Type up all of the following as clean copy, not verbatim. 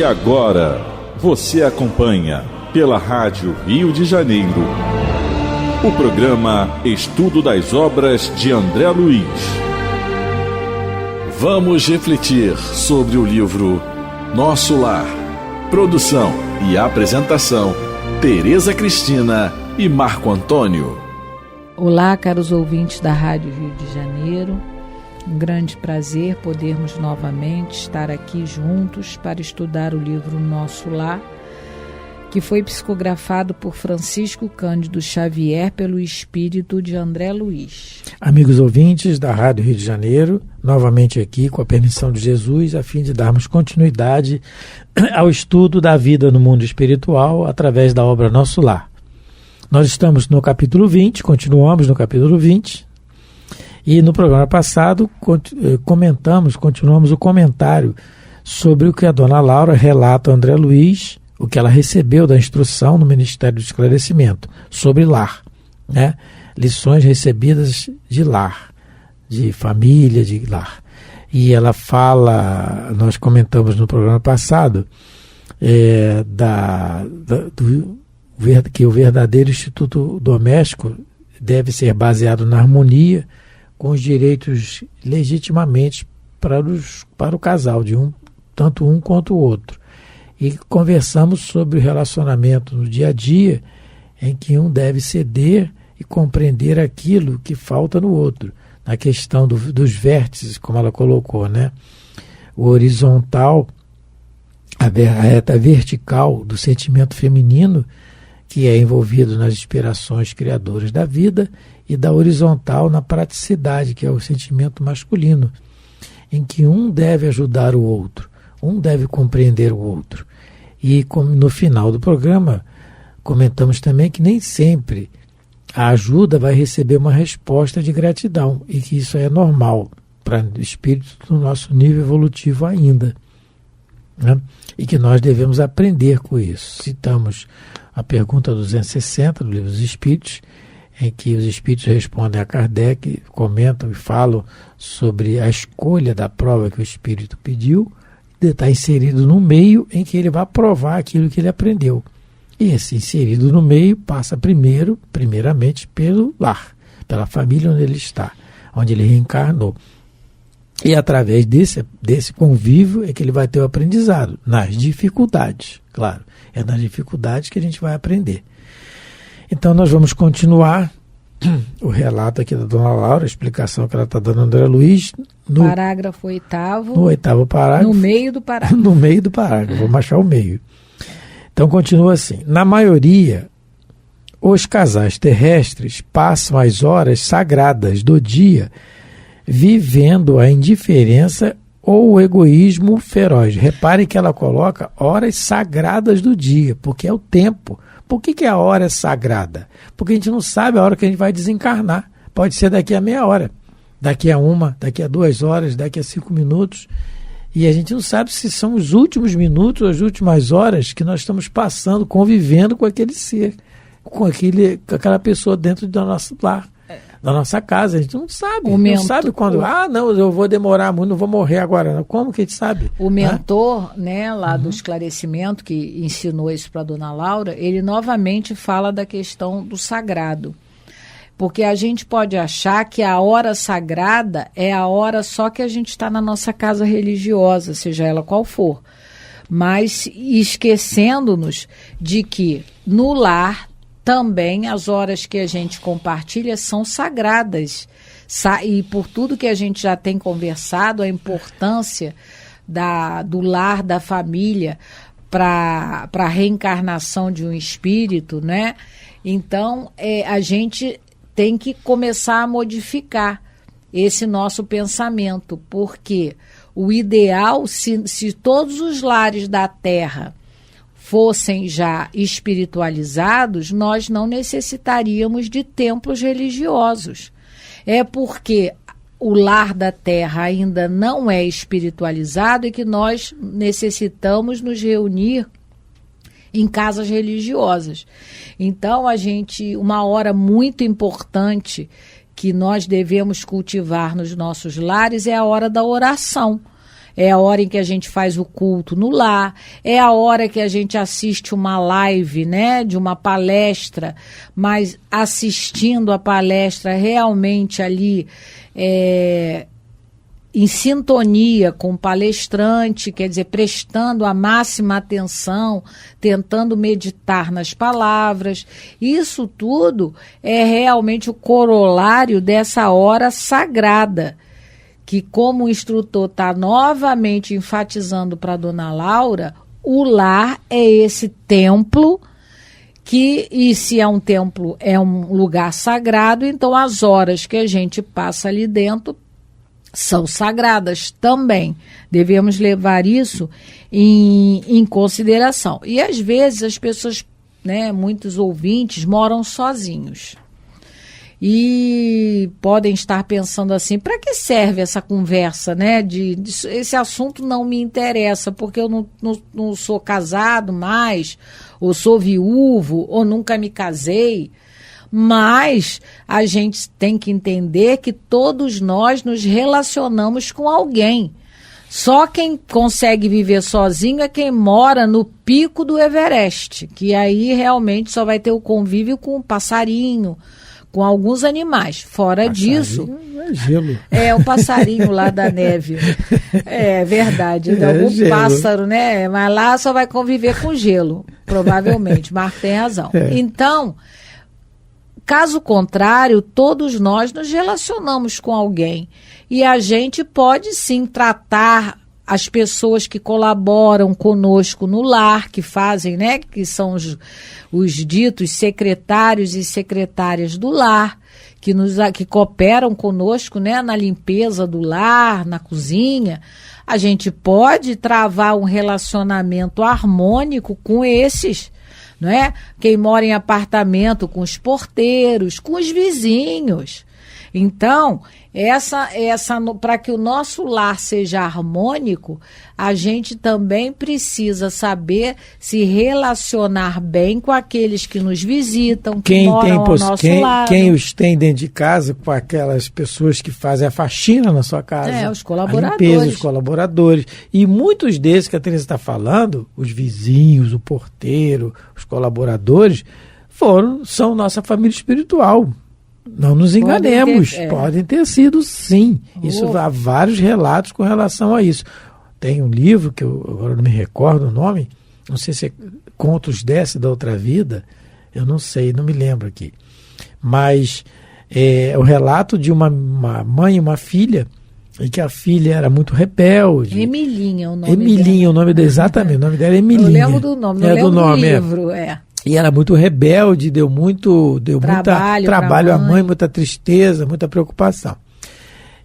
E agora, você acompanha pela Rádio Rio de Janeiro o programa Estudo das Obras de André Luiz. Vamos refletir sobre o livro Nosso Lar. Produção e apresentação, Tereza Cristina e Marco Antônio. Olá, caros ouvintes da Rádio Rio de Janeiro. Um grande prazer podermos novamente estar aqui juntos para estudar o livro Nosso Lar, que foi psicografado por Francisco Cândido Xavier pelo espírito de André Luiz. Amigos ouvintes da Rádio Rio de Janeiro, novamente aqui com a permissão de Jesus, a fim de darmos continuidade ao estudo da vida no mundo espiritual através da obra Nosso Lar. Nós estamos no capítulo 20, continuamos no capítulo 20, e no programa passado continuamos o comentário sobre o que a dona Laura relata a André Luiz, o que ela recebeu da instrução no Ministério do Esclarecimento sobre lar, né? Lições recebidas de lar, de família, de lar. E ela fala, nós comentamos no programa passado, que o verdadeiro instituto doméstico deve ser baseado na harmonia com os direitos legitimamente para o casal, tanto um quanto o outro. E conversamos sobre o relacionamento no dia a dia, em que um deve ceder e compreender aquilo que falta no outro, na questão dos vértices, como ela colocou, né? O horizontal, a reta vertical do sentimento feminino, que é envolvido nas inspirações criadoras da vida, e da horizontal na praticidade, que é o sentimento masculino, em que um deve ajudar o outro, um deve compreender o outro. E como no final do programa, comentamos também que nem sempre a ajuda vai receber uma resposta de gratidão, e que isso é normal para o espírito do nosso nível evolutivo ainda, né? E que nós devemos aprender com isso. Citamos a pergunta 260 do Livro dos Espíritos, em que os espíritos respondem a Kardec, comentam e falam sobre a escolha da prova que o espírito pediu, está inserido no meio em que ele vai provar aquilo que ele aprendeu. E esse inserido no meio passa primeiramente pelo lar, pela família onde ele está, onde ele reencarnou. E através desse convívio é que ele vai ter o aprendizado, nas dificuldades, claro. É nas dificuldades que a gente vai aprender. Então nós vamos continuar o relato aqui da dona Laura, a explicação que ela está dando a André Luiz. Parágrafo 8º. No 8º parágrafo. No meio do parágrafo. No meio do parágrafo, vamos achar o meio. Então continua assim. Na maioria, os casais terrestres passam as horas sagradas do dia vivendo a indiferença ou o egoísmo feroz. Repare que ela coloca horas sagradas do dia, porque é o tempo. Por que a hora é sagrada? Porque a gente não sabe a hora que a gente vai desencarnar. Pode ser daqui a meia hora, daqui a 1, daqui a 2 horas, daqui a 5 minutos. E a gente não sabe se são os últimos minutos, as últimas horas que nós estamos passando, convivendo com aquele ser, com aquela pessoa dentro do nosso lar, da nossa casa. A gente não sabe. Não sabe quando, não, eu vou demorar muito, não vou morrer agora. Como que a gente sabe? O mentor, lá do esclarecimento, que ensinou isso para a dona Laura, ele novamente fala da questão do sagrado. Porque a gente pode achar que a hora sagrada é a hora só que a gente está na nossa casa religiosa, seja ela qual for. Mas esquecendo-nos de que no lar também as horas que a gente compartilha são sagradas. E por tudo que a gente já tem conversado, a importância do lar, da família, para a reencarnação de um espírito, né? Então, a gente tem que começar a modificar esse nosso pensamento, porque o ideal, se todos os lares da Terra fossem já espiritualizados, nós não necessitaríamos de templos religiosos. É porque o lar da Terra ainda não é espiritualizado e que nós necessitamos nos reunir em casas religiosas. Então, uma hora muito importante que nós devemos cultivar nos nossos lares é a hora da oração. é a hora em que a gente faz o culto no lar, é a hora que a gente assiste uma live, né, de uma palestra, mas assistindo a palestra realmente ali em sintonia com o palestrante, quer dizer, prestando a máxima atenção, tentando meditar nas palavras. Isso tudo é realmente o corolário dessa hora sagrada, que, como o instrutor está novamente enfatizando para a dona Laura, o lar é esse templo e se é um templo, é um lugar sagrado, então as horas que a gente passa ali dentro são sagradas também. Devemos levar isso em consideração. E às vezes as pessoas, né, muitos ouvintes, moram sozinhos. E podem estar pensando assim, para que serve essa conversa, né? Esse assunto não me interessa, porque eu não sou casado mais, ou sou viúvo, ou nunca me casei. Mas a gente tem que entender que todos nós nos relacionamos com alguém. Só quem consegue viver sozinho é quem mora no pico do Everest, que aí realmente só vai ter o convívio com o passarinho, com alguns animais. Fora disso... É gelo. É, o passarinho lá da neve. É verdade. Algum gelo. Pássaro, né? Mas lá só vai conviver com gelo, provavelmente. Marco tem razão. Então... Caso contrário, todos nós nos relacionamos com alguém. E a gente pode sim tratar as pessoas que colaboram conosco no lar, que fazem, né, que são os ditos secretários e secretárias do lar, que cooperam conosco, né, na limpeza do lar, na cozinha. A gente pode travar um relacionamento harmônico com esses, não é? Quem mora em apartamento, com os porteiros, com os vizinhos. Então, para que o nosso lar seja harmônico, a gente também precisa saber se relacionar bem com aqueles que nos visitam, que moram ao nosso lado. Quem os tem dentro de casa, com aquelas pessoas que fazem a faxina na sua casa. Os colaboradores. A limpeza, os colaboradores. E muitos desses que a Teresa está falando, os vizinhos, o porteiro, os colaboradores, são nossa família espiritual. Não nos enganemos, podem ter sido sim. Isso há vários relatos com relação a isso. Tem um livro, que eu agora não me recordo o nome, não sei se é Contos da Outra Vida, eu não sei, não me lembro aqui. Mas é o relato de uma mãe e uma filha, e que a filha era muito rebelde. Emilinha, o nome Emilinha, dela. O nome dela, exatamente, o nome dela é Emilinha. Eu lembro do nome, não lembro do livro, E era muito rebelde, deu muito trabalho à mãe, muita tristeza, muita preocupação.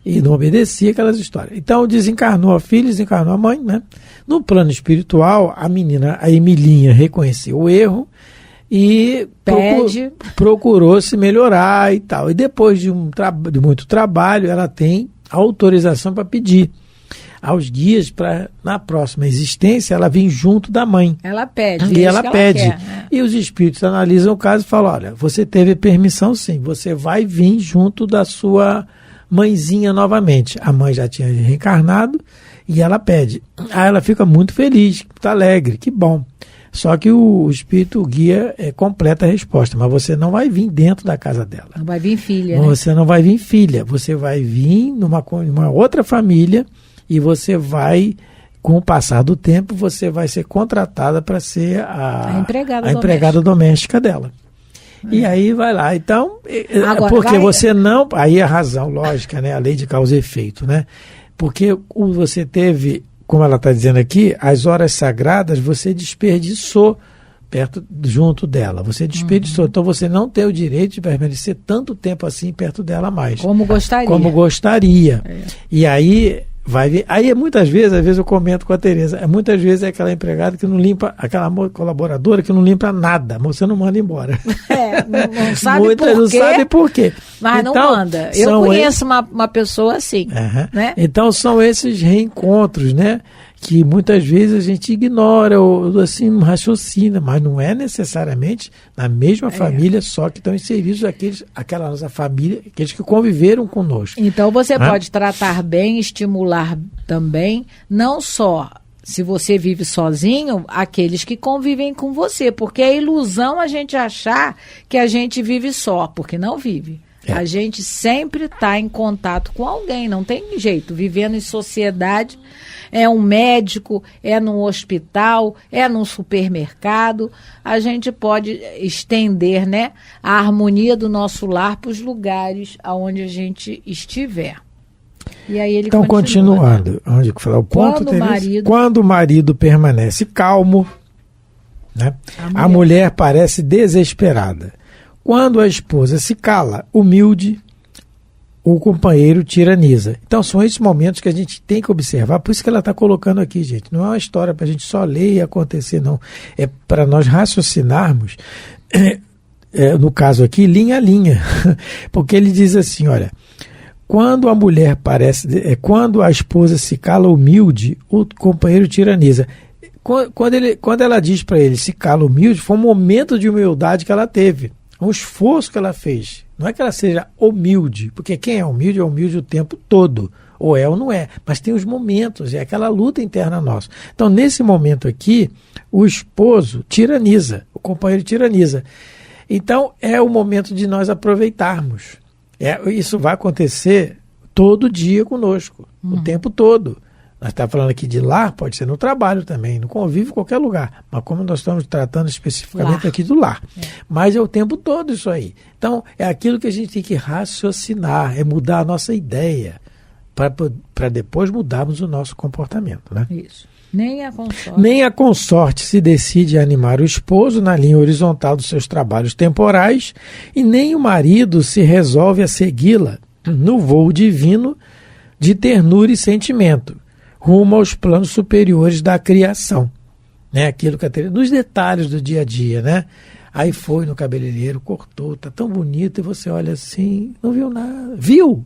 E não obedecia aquelas histórias. Então desencarnou a filha, desencarnou a mãe, né? No plano espiritual, a Emilinha reconheceu o erro e procurou se melhorar e tal. E depois de muito trabalho, ela tem autorização para pedir aos guias para, na próxima existência, ela vir junto da mãe. Ela pede. E ela pede. E os espíritos analisam o caso e falam, olha, você teve permissão sim, você vai vir junto da sua mãezinha novamente. A mãe já tinha reencarnado e ela pede. Aí ela fica muito feliz, muito alegre, que bom. Só que o espírito guia completa a resposta, mas você não vai vir dentro da casa dela. Não vai vir filha, Você não vai vir filha, você vai vir numa outra família. E você vai, com o passar do tempo, você vai ser contratada para ser a empregada doméstica dela. E aí vai lá. Então, você não... Aí a razão lógica, né? A lei de causa e efeito, né? Porque você teve, como ela está dizendo aqui, as horas sagradas você desperdiçou junto dela. Você desperdiçou. Então você não tem o direito de permanecer tanto tempo assim perto dela mais. Como gostaria. E aí... Aí muitas vezes, às vezes eu comento com a Teresa, muitas vezes é aquela empregada que não limpa, aquela colaboradora que não limpa nada, você não manda embora. Não sabe por quê. Não sabe por quê. Mas então, não manda. Eu conheço uma pessoa assim. Né? Então são esses reencontros, né? que muitas vezes a gente ignora ou assim não raciocina, mas não é necessariamente na mesma família só que estão inseridos aquela nossa família, aqueles que conviveram conosco. Então você pode tratar bem, estimular também, não só se você vive sozinho, aqueles que convivem com você, porque é ilusão a gente achar que a gente vive só, porque não vive. A gente sempre está em contato com alguém, não tem jeito. Vivendo em sociedade, é um médico, é num hospital, é num supermercado. A gente pode estender, né, a harmonia do nosso lar para os lugares onde a gente estiver. E aí ele então, continuando, onde que falar o ponto? Quando o marido permanece calmo, né, a mulher parece desesperada. Quando a esposa se cala, humilde, o companheiro tiraniza. Então são esses momentos que a gente tem que observar, por isso que ela está colocando aqui, gente. Não é uma história para a gente só ler e acontecer, não. É para nós raciocinarmos, no caso aqui, linha a linha. Porque ele diz assim, olha, quando a mulher quando a esposa se cala humilde, o companheiro tiraniza. Quando ela diz para ele se cala humilde, foi um momento de humildade que ela teve. Um esforço que ela fez. Não é que ela seja humilde, porque quem é humilde o tempo todo. Ou é ou não é. Mas tem os momentos, é aquela luta interna nossa. Então, nesse momento aqui, o esposo tiraniza, o companheiro tiraniza. Então, é o momento de nós aproveitarmos. Isso vai acontecer todo dia conosco, o tempo todo. Nós estamos falando aqui de lar, pode ser no trabalho também, no convívio, em qualquer lugar. Mas como nós estamos tratando especificamente aqui do lar. Mas é o tempo todo isso aí. Então, é aquilo que a gente tem que raciocinar, é mudar a nossa ideia, para depois mudarmos o nosso comportamento. Né? Isso. Nem a consorte se decide a animar o esposo na linha horizontal dos seus trabalhos temporais, e nem o marido se resolve a segui-la no voo divino de ternura e sentimento, rumo aos planos superiores da criação, né? Aquilo que nos detalhes do dia a dia, né? Aí foi no cabeleireiro, cortou, tá tão bonito, e você olha assim, não viu nada.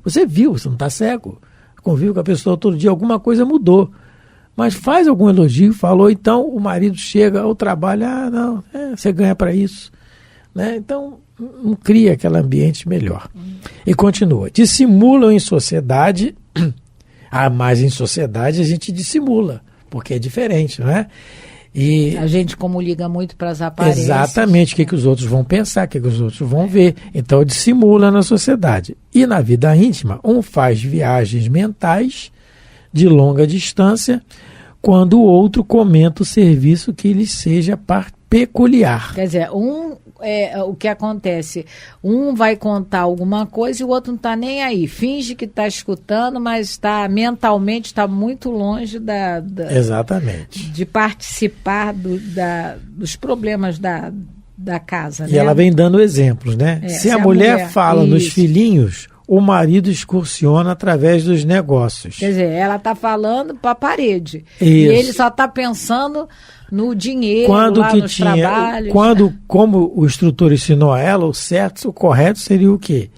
Você viu, você não está cego. Convive com a pessoa todo dia, alguma coisa mudou. Mas faz algum elogio, falou, então o marido chega ao trabalho, não, você ganha para isso. Né? Então, não cria aquele ambiente melhor. E continua, dissimulam em sociedade... mas em sociedade a gente dissimula, porque é diferente, não é? E a gente como liga muito para as aparências. Exatamente, o que os outros vão pensar, o que os outros vão ver. Então dissimula na sociedade. E na vida íntima, um faz viagens mentais de longa distância, quando o outro comenta o serviço que lhe seja peculiar. Quer dizer, o que acontece, um vai contar alguma coisa e o outro não está nem aí, finge que está escutando, mas mentalmente está muito longe Exatamente. de participar dos problemas da casa. E ela vem dando exemplos, né? Se a mulher fala nos filhinhos, o marido excursiona através dos negócios. Quer dizer, ela está falando para a parede. Isso. E ele só está pensando no dinheiro, nos trabalhos. Como o instrutor ensinou a ela, o correto seria o quê?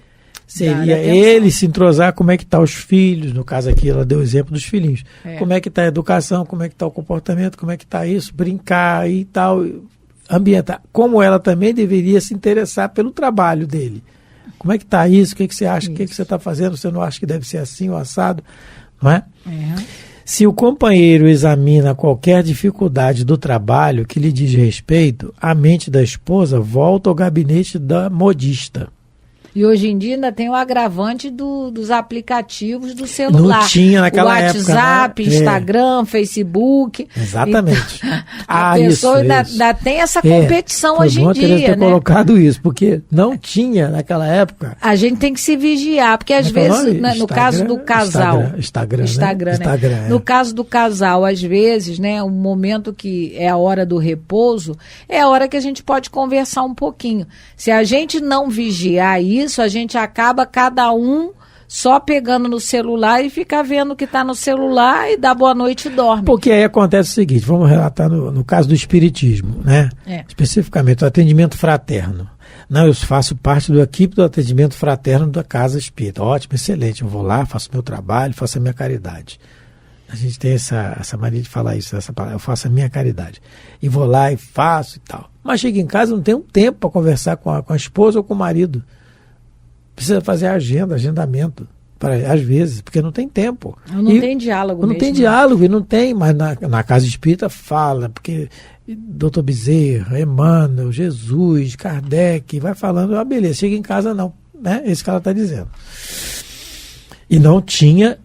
Seria ele se entrosar como é que estão os filhos, no caso aqui ela deu o exemplo dos filhinhos. Como é que está a educação, como é que está o comportamento, como é que está isso, brincar e tal, ambientar. Como ela também deveria se interessar pelo trabalho dele. Como é que está isso? O que você acha? O que você está fazendo? Você não acha que deve ser assim ou assado? Não é? Se o companheiro examina qualquer dificuldade do trabalho que lhe diz respeito, a mente da esposa volta ao gabinete da modista. E hoje em dia ainda tem o agravante dos aplicativos do celular. Não tinha naquela época. O WhatsApp, Instagram, Facebook. Exatamente. A pessoa ainda tem essa competição hoje em dia. Ter colocado isso, porque não tinha naquela época. A gente tem que se vigiar, porque às vezes, no caso do casal... Instagram, né? No caso do casal, às vezes, né, o momento que é a hora do repouso, é a hora que a gente pode conversar um pouquinho. Se a gente não vigiar isso, a gente acaba cada um só pegando no celular e fica vendo o que está no celular e dá boa noite e dorme. Porque aí acontece o seguinte, vamos relatar no caso do espiritismo, né? Especificamente o atendimento fraterno. Não, eu faço parte da equipe do atendimento fraterno da Casa Espírita. Ótimo, excelente, eu vou lá, faço meu trabalho, faço a minha caridade. A gente tem essa mania de falar isso, essa palavra, eu faço a minha caridade. E vou lá e faço e tal. Mas chega em casa, não tem um tempo para conversar com a esposa ou com o marido. Precisa fazer agendamento, às vezes, porque não tem tempo. Não tem diálogo mesmo. Não tem diálogo, e não tem, mas na casa espírita fala, porque Dr. Bezerra, Emmanuel, Jesus, Kardec, vai falando, beleza, chega em casa não, né? Esse que ela está dizendo. E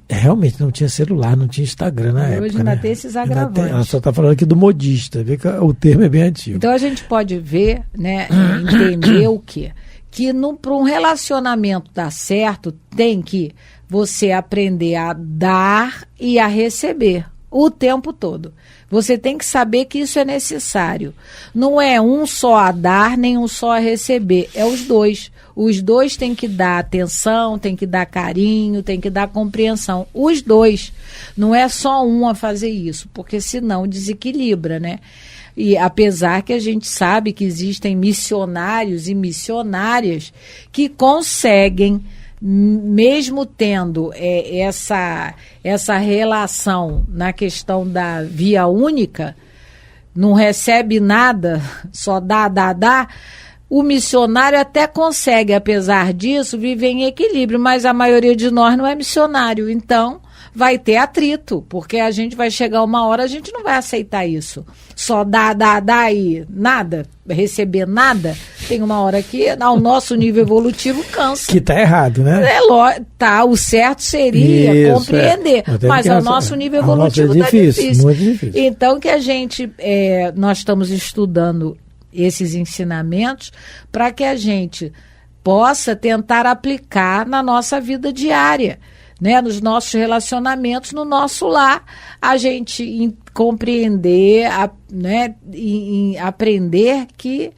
realmente não tinha celular, não tinha Instagram na época. Hoje ainda tem esses agravantes. Ela só está falando aqui do modista, vê que o termo é bem antigo. Então a gente pode ver, né, entender o quê? Que para um relacionamento dar certo, tem que você aprender a dar e a receber o tempo todo. Você tem que saber que isso é necessário. Não é um só a dar, nem um só a receber. É os dois. Os dois têm que dar atenção, têm que dar carinho, têm que dar compreensão. Os dois. Não é só um a fazer isso, porque senão desequilibra, né? E apesar que a gente sabe que existem missionários e missionárias que conseguem, mesmo tendo essa relação na questão da via única, não recebe nada, só dá, o missionário até consegue, apesar disso, viver em equilíbrio, mas a maioria de nós não é missionário, então vai ter atrito, porque a gente vai chegar uma hora, a gente não vai aceitar isso. Só dá e nada, receber nada, tem uma hora que ao nosso nível evolutivo cansa. Que tá errado, né? O certo seria compreender, mas ao nosso nível evolutivo tá difícil. Muito difícil. Então que a gente, nós estamos estudando esses ensinamentos para que a gente possa tentar aplicar na nossa vida diária, né, nos nossos relacionamentos, no nosso lar, a gente compreender, né, aprender que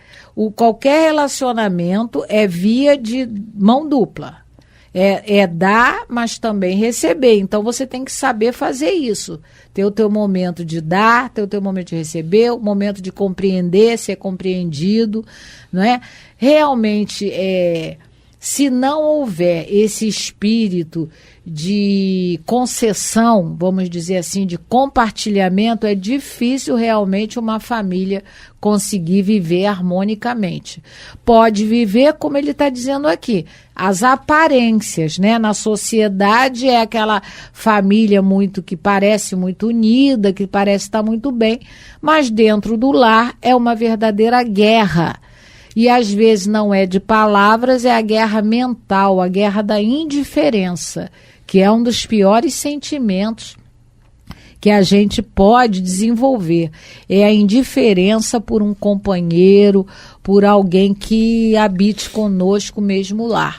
qualquer relacionamento é via de mão dupla. É dar, mas também receber. Então, você tem que saber fazer isso. Ter o teu momento de dar, ter o teu momento de receber, o momento de compreender, ser compreendido, não é? Realmente, se não houver esse espírito de concessão, vamos dizer assim, de compartilhamento, é difícil realmente uma família conseguir viver harmonicamente. Pode viver, como ele está dizendo aqui, as aparências, né? Na sociedade é aquela família que parece muito unida, que parece estar muito bem, mas dentro do lar é uma verdadeira guerra. E às vezes não é de palavras, é a guerra mental, a guerra da indiferença, que é um dos piores sentimentos que a gente pode desenvolver. É a indiferença por um companheiro, por alguém que habite conosco o mesmo lar.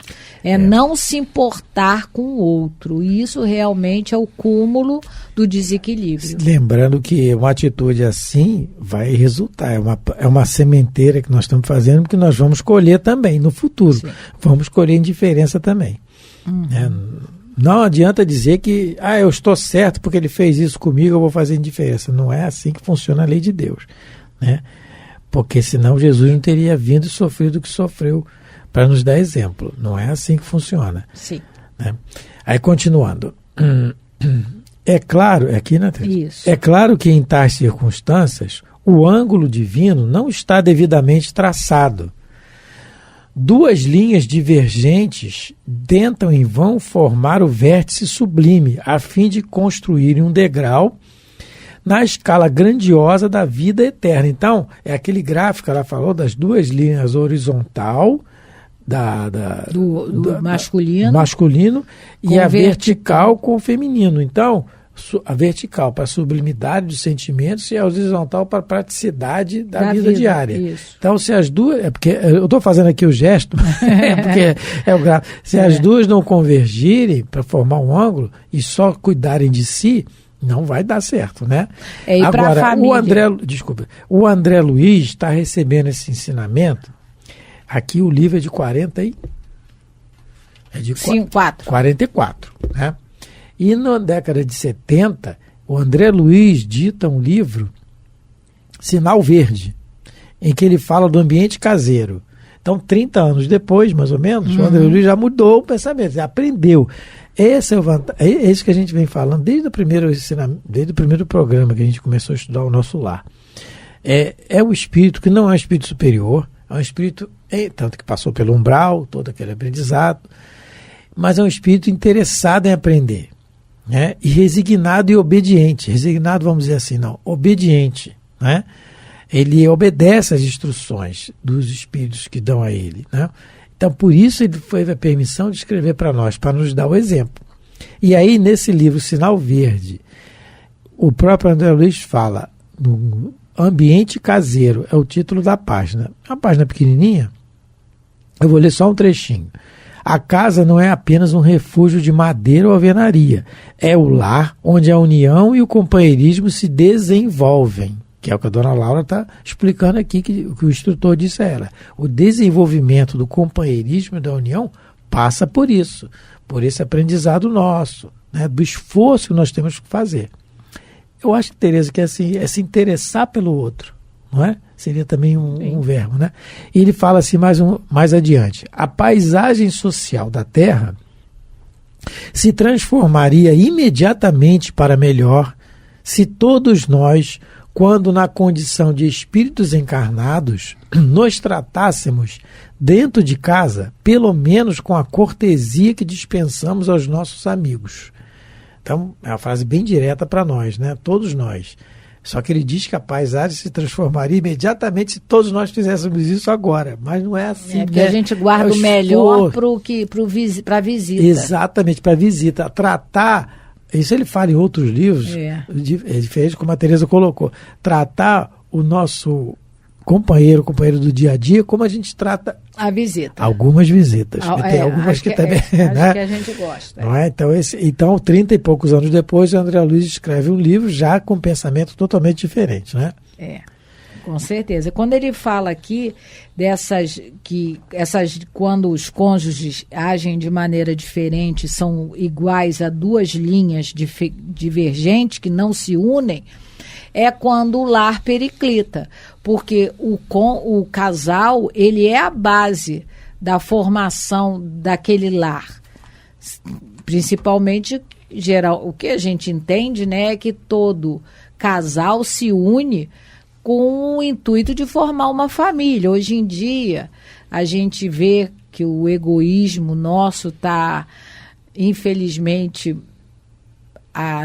Não se importar com o outro. E isso realmente é o cúmulo do desequilíbrio. Lembrando que uma atitude assim vai resultar. É uma sementeira que nós estamos fazendo, porque nós vamos colher também no futuro. Sim. Vamos colher indiferença também. Não adianta dizer que eu estou certo porque ele fez isso comigo, eu vou fazer indiferença. Não é assim que funciona a lei de Deus, né? Porque senão Jesus não teria vindo e sofrido o que sofreu para nos dar exemplo. Não é assim que funciona. Sim. Né? Aí, continuando. É claro, aqui na Isso. É claro que em tais circunstâncias o ângulo divino não está devidamente traçado. Duas linhas divergentes tentam em vão formar o vértice sublime, a fim de construírem um degrau na escala grandiosa da vida eterna. Então, é aquele gráfico que ela falou das duas linhas horizontal do masculino e a vertical com o feminino. Então, a vertical para a sublimidade dos sentimentos e a horizontal para a praticidade da vida diária. Isso. Então, se as duas... porque eu estou fazendo aqui o gesto, porque é o gráfico. Se as duas não convergirem para formar um ângulo e só cuidarem de si, não vai dar certo, né? Agora, o André Luiz está recebendo esse ensinamento. Aqui o livro é de 44, né? E na década de 70, o André Luiz dita um livro, Sinal Verde, em que ele fala do ambiente caseiro. Então, 30 anos depois, mais ou menos, o André Luiz já mudou o pensamento, já aprendeu. Esse é isso que a gente vem falando desde o primeiro programa que a gente começou a estudar o nosso lar. É um espírito que não é um espírito superior, é um espírito, tanto que passou pelo umbral, todo aquele aprendizado, mas é um espírito interessado em aprender, né? E resignado e obediente. Resignado, vamos dizer assim, não, obediente, né? Ele obedece às instruções dos espíritos que dão a ele, né? Então, por isso ele foi a permissão de escrever para nós, para nos dar o exemplo. E aí, nesse livro, Sinal Verde, o próprio André Luiz fala no ambiente caseiro, é o título da página. Uma página pequenininha, eu vou ler só um trechinho. A casa não é apenas um refúgio de madeira ou alvenaria, é o lar onde a união e o companheirismo se desenvolvem, que é o que a dona Laura está explicando aqui, que o instrutor disse a ela. O desenvolvimento do companheirismo e da união passa por isso, por esse aprendizado nosso, né, do esforço que nós temos que fazer. Eu acho que, Tereza, que é se interessar pelo outro, não é? Seria também um verbo, né? E ele fala assim mais adiante. A paisagem social da Terra se transformaria imediatamente para melhor se todos nós, quando na condição de espíritos encarnados, nos tratássemos dentro de casa, pelo menos com a cortesia que dispensamos aos nossos amigos. Então, é uma frase bem direta para nós, né? Todos nós. Só que ele diz que a paisagem se transformaria imediatamente se todos nós fizéssemos isso agora. Mas não é assim, né? Porque a gente guarda o melhor para a visita. Exatamente, para a visita. Tratar, isso ele fala em outros livros, é diferente como a Tereza colocou. Tratar o nosso companheiro do dia a dia, como a gente trata a visita. Algumas visitas. E tem algumas que também. Acho que a gente gosta. Não é? Então, 30 e poucos anos depois, o André Luiz escreve um livro já com um pensamento totalmente diferente, né? Com certeza. Quando ele fala aqui quando os cônjuges agem de maneira diferente, são iguais a duas linhas divergentes que não se unem, é quando o lar periclita, porque o casal, ele é a base da formação daquele lar. Principalmente, o que a gente entende, né, é que todo casal se une com o intuito de formar uma família. Hoje em dia, a gente vê que o egoísmo nosso está, infelizmente,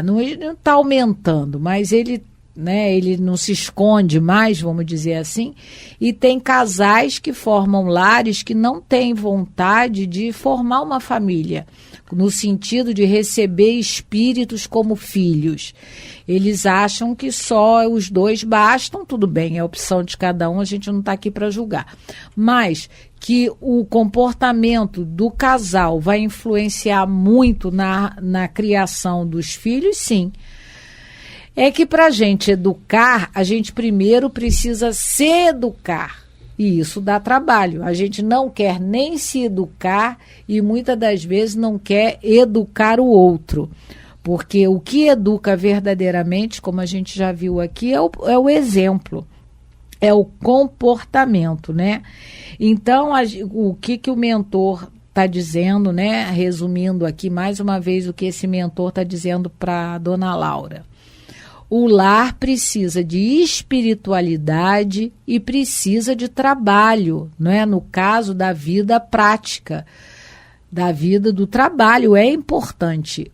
não está aumentando, mas ele não se esconde mais, vamos dizer assim, e tem casais que formam lares que não têm vontade de formar uma família, no sentido de receber espíritos como filhos. Eles acham que só os dois bastam, tudo bem, é a opção de cada um, a gente não está aqui para julgar. Mas que o comportamento do casal vai influenciar muito na criação dos filhos, sim. É que para a gente educar, a gente primeiro precisa se educar. E isso dá trabalho. A gente não quer nem se educar e muitas das vezes não quer educar o outro. Porque o que educa verdadeiramente, como a gente já viu aqui, é o exemplo. É o comportamento, né? Então, o que o mentor está dizendo, né? Resumindo aqui mais uma vez o que esse mentor está dizendo para a dona Laura. O lar precisa de espiritualidade e precisa de trabalho, não é? No caso da vida prática, da vida do trabalho, é importante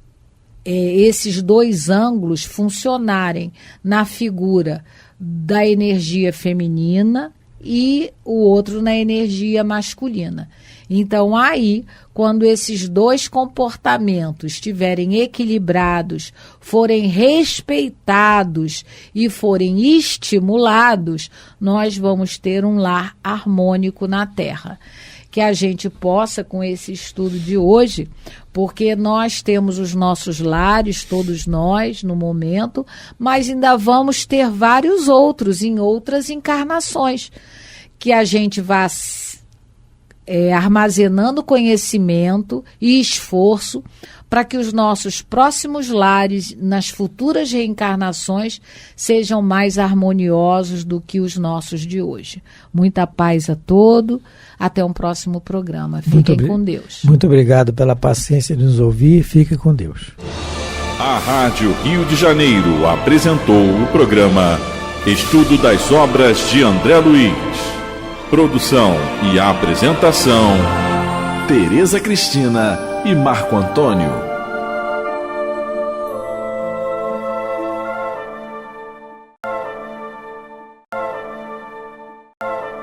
esses dois ângulos funcionarem na figura da energia feminina e o outro na energia masculina. Então, aí, quando esses dois comportamentos estiverem equilibrados, forem respeitados e forem estimulados, nós vamos ter um lar harmônico na Terra. Que a gente possa, com esse estudo de hoje, porque nós temos os nossos lares, todos nós, no momento, mas ainda vamos ter vários outros em outras encarnações, que a gente vá armazenando conhecimento e esforço para que os nossos próximos lares, nas futuras reencarnações, sejam mais harmoniosos do que os nossos de hoje. Muita paz a todos. Até um próximo programa. Fiquem com Deus. Muito obrigado pela paciência de nos ouvir. Fiquem com Deus. A Rádio Rio de Janeiro apresentou o programa Estudo das Obras de André Luiz. Produção e apresentação, Tereza Cristina e Marco Antônio.